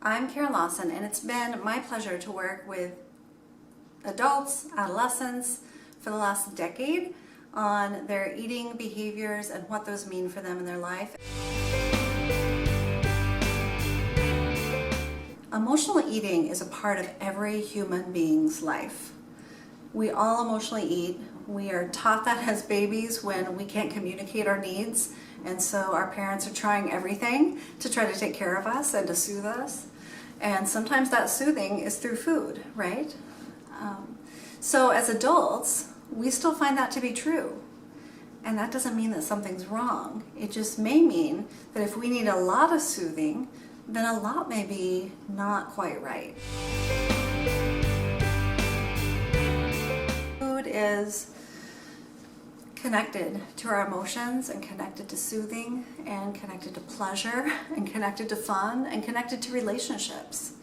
I'm Karin Lawson, and it's been my pleasure to work with adults, adolescents for the last decade on their eating behaviors and what those mean for them in their life. Emotional eating is a part of every human being's life. We all emotionally eat. We are taught that as babies when we can't communicate our needs, and so our parents are trying everything to try to take care of us and to soothe us. And sometimes that soothing is through food, right? So as adults, we still find that to be true. And that doesn't mean that something's wrong. It just may mean that if we need a lot of soothing, then a lot may be not quite right. Food is connected to our emotions and connected to soothing and connected to pleasure and connected to fun and connected to relationships.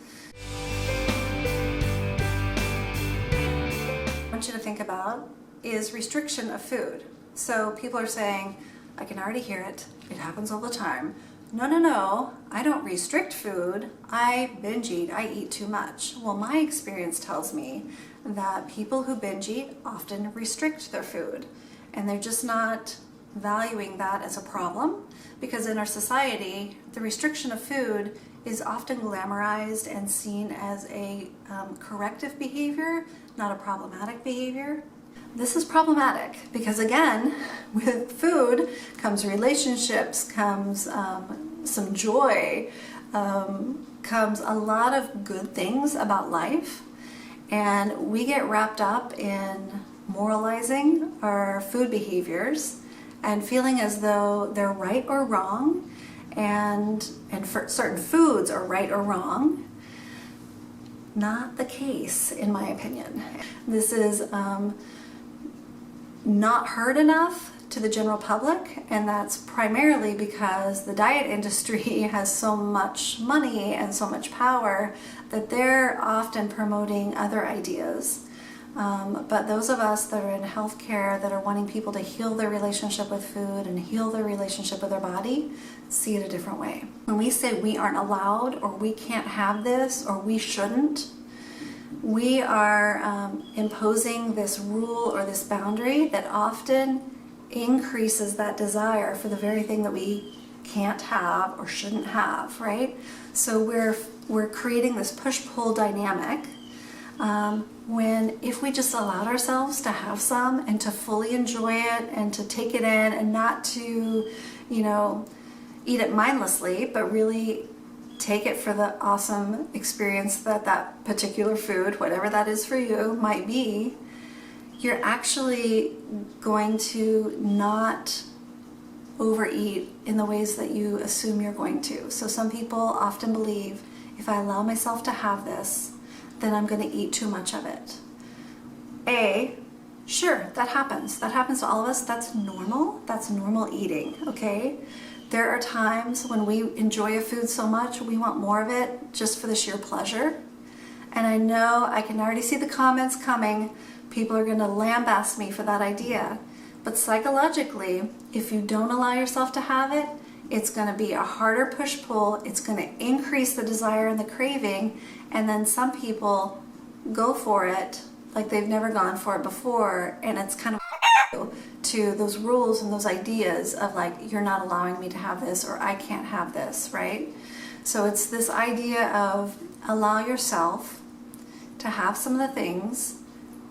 What I want you to think about is restriction of food. So people are saying, I can already hear it, it happens all the time. No, I don't restrict food, I binge eat, I eat too much. Well, my experience tells me that people who binge eat often restrict their food. And they're just not valuing that as a problem, because in our society, the restriction of food is often glamorized and seen as a corrective behavior, not a problematic behavior. This is problematic because, again, with food comes relationships, comes some joy, comes a lot of good things about life, and we get wrapped up in moralizing our food behaviors and feeling as though they're right or wrong, and for certain foods are right or wrong. Not the case, in my opinion. This is not heard enough to the general public, and that's primarily because the diet industry has so much money and so much power that they're often promoting other ideas. But those of us that are in healthcare, that are wanting people to heal their relationship with food and heal their relationship with their body, see it a different way. When we say we aren't allowed, or we can't have this, or we shouldn't, we are imposing this rule or this boundary that often increases that desire for the very thing that we can't have or shouldn't have, right? So we're creating this push-pull dynamic. When if we just allowed ourselves to have some and to fully enjoy it and to take it in and not to, eat it mindlessly, but really take it for the awesome experience that that particular food, whatever that is for you, might be, you're actually going to not overeat in the ways that you assume you're going to. So some people often believe, if I allow myself to have this, then I'm going to eat too much of it. Sure, that happens. That happens to all of us. That's normal. That's normal eating, okay? There are times when we enjoy a food so much, we want more of it just for the sheer pleasure. And I know I can already see the comments coming. People are going to lambaste me for that idea. But psychologically, if you don't allow yourself to have it, it's going to be a harder push-pull. It's going to increase the desire and the craving. And then some people go for it like they've never gone for it before. And it's kind of to those rules and those ideas of like, you're not allowing me to have this, or I can't have this, right? So it's this idea of allow yourself to have some of the things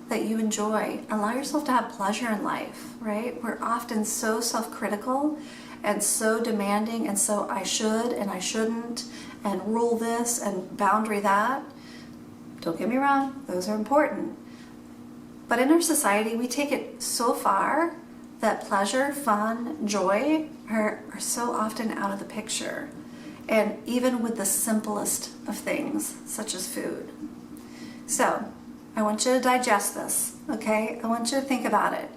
that you enjoy. Allow yourself to have pleasure in life, right? We're often so self-critical and so demanding and so I should and I shouldn't and rule this and boundary that. Don't get me wrong, those are important. But in our society, we take it so far that pleasure, fun, joy are so often out of the picture. And even with the simplest of things, such as food. So, I want you to digest this, okay? I want you to think about it.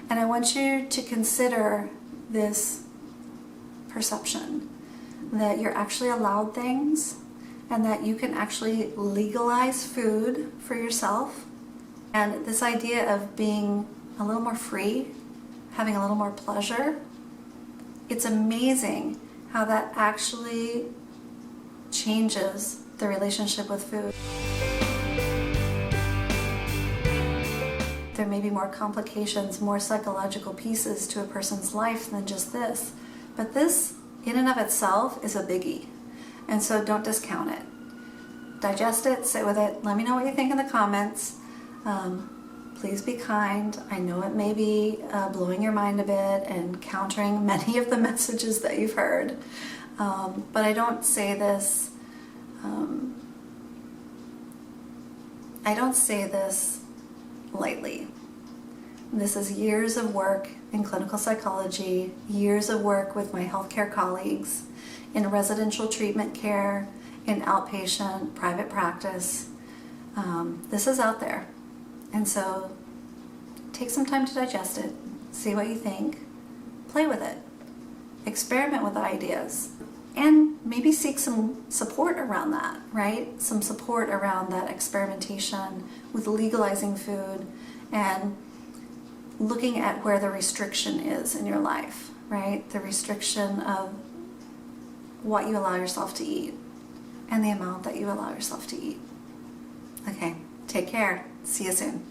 And I want you to consider this perception that you're actually allowed things and that you can actually legalize food for yourself. And this idea of being a little more free, having a little more pleasure, it's amazing how that actually changes the relationship with food. There may be more complications, more psychological pieces to a person's life than just this. But this, in and of itself, is a biggie. And so don't discount it. Digest it, sit with it, let me know what you think in the comments. Please be kind. I know it may be blowing your mind a bit and countering many of the messages that you've heard. But I don't say this lightly. This is years of work in clinical psychology, years of work with my healthcare colleagues, in residential treatment care, in outpatient, private practice. This is out there. And so take some time to digest it, see what you think, play with it, experiment with the ideas, and maybe seek some support around that, right? Some support around that experimentation with legalizing food and looking at where the restriction is in your life, right? The restriction of what you allow yourself to eat and the amount that you allow yourself to eat. Okay, take care. See you soon.